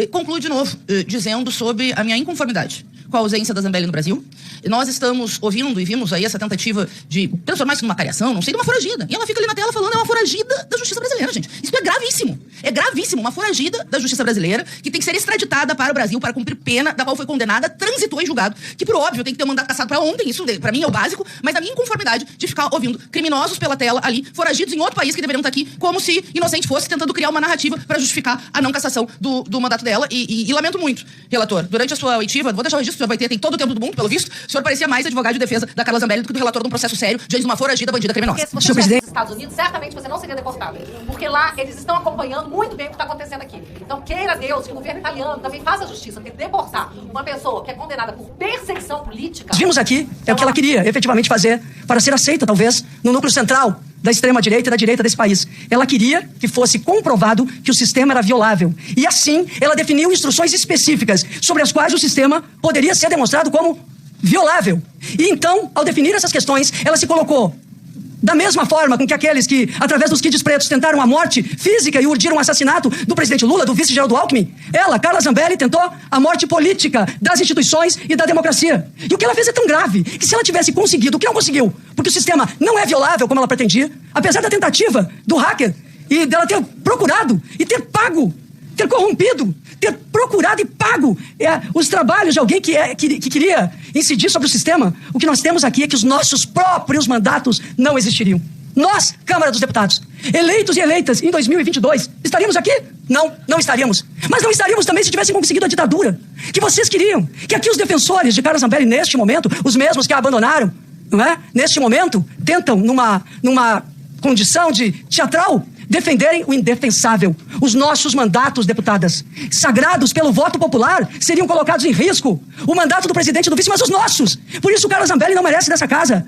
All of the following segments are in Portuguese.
Concluo de novo, dizendo sobre a minha inconformidade com a ausência da Zambelli no Brasil. Nós estamos ouvindo e vimos aí essa tentativa de transformar isso numa cariação, não sei, de uma foragida. E ela fica ali na tela falando, é uma foragida da justiça brasileira, gente. Isso é gravíssimo. É gravíssimo. Uma foragida da justiça brasileira que tem que ser extraditada para o Brasil para cumprir pena da qual foi condenada, transitou em julgado, que por óbvio tem que ter um mandato cassado para ontem, isso pra mim é o básico, mas a minha inconformidade de ficar ouvindo criminosos pela tela ali, foragidos em outro país que deveriam estar aqui, como se inocente fosse, tentando criar uma narrativa para justificar a não cassação do mandato dela. E lamento muito, relator, durante a sua oitiva, vou deixar o registro, o senhor vai ter, tem todo o tempo do mundo, pelo visto, o senhor parecia mais advogado de defesa da Carla Zambelli do que do relator de um processo sério diante de uma foragida bandida criminosa. Porque se você estivesse nos Estados Unidos, certamente você não seria deportado. Porque lá eles estão acompanhando muito bem o que está acontecendo aqui. Então, queira Deus que o governo italiano também faça a justiça, porque deportar uma pessoa que é condenada por perseguição política... Vimos aqui, é o que ela queria efetivamente fazer para ser aceita, talvez, no núcleo central da extrema-direita e da direita desse país. Ela queria que fosse comprovado que o sistema era violável. E assim, ela definiu instruções específicas sobre as quais o sistema poderia ser demonstrado como violável. E então, ao definir essas questões, ela se colocou da mesma forma com que aqueles que, através dos kits pretos, tentaram a morte física e urdiram o assassinato do presidente Lula, do vice Geraldo Alckmin, ela, Carla Zambelli, tentou a morte política das instituições e da democracia. E o que ela fez é tão grave que se ela tivesse conseguido, o que não conseguiu, porque o sistema não é violável como ela pretendia, apesar da tentativa do hacker e dela ter procurado e ter pago, ter corrompido, ter procurado e pago os trabalhos de alguém que queria incidir sobre o sistema, o que nós temos aqui é que os nossos próprios mandatos não existiriam. Nós, Câmara dos Deputados, eleitos e eleitas em 2022, estaríamos aqui? Não, não estaríamos. Mas não estaríamos também se tivessem conseguido a ditadura que vocês queriam. Que aqui os defensores de Carla Zambelli, neste momento, os mesmos que a abandonaram, não é? Neste momento, tentam, numa condição de teatral, defenderem o indefensável. Os nossos mandatos, deputadas, sagrados pelo voto popular, seriam colocados em risco. O mandato do presidente e do vice, mas os nossos. Por isso, Carla Zambelli não merece dessa casa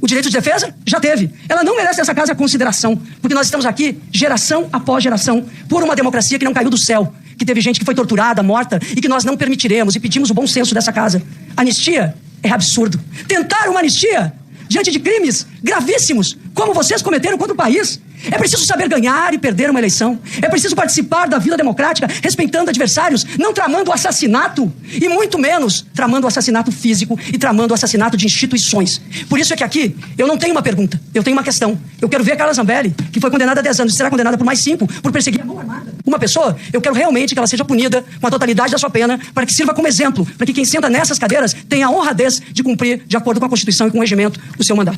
o direito de defesa? Já teve. Ela não merece dessa casa a consideração, porque nós estamos aqui, geração após geração, por uma democracia que não caiu do céu, que teve gente que foi torturada, morta, e que nós não permitiremos, e pedimos o bom senso dessa casa. Anistia é absurdo. Tentar uma anistia diante de crimes gravíssimos, como vocês cometeram contra o país. É preciso saber ganhar e perder uma eleição. É preciso participar da vida democrática, respeitando adversários, não tramando o assassinato, e muito menos tramando o assassinato físico e tramando o assassinato de instituições. Por isso é que aqui eu não tenho uma pergunta, eu tenho uma questão. Eu quero ver a Carla Zambelli, que foi condenada a 10 anos e será condenada por mais 5 por perseguir a mão armada uma pessoa. Eu quero realmente que ela seja punida com a totalidade da sua pena, para que sirva como exemplo, para que quem senta nessas cadeiras tenha a honradez de cumprir, de acordo com a Constituição e com o regimento, o seu mandato.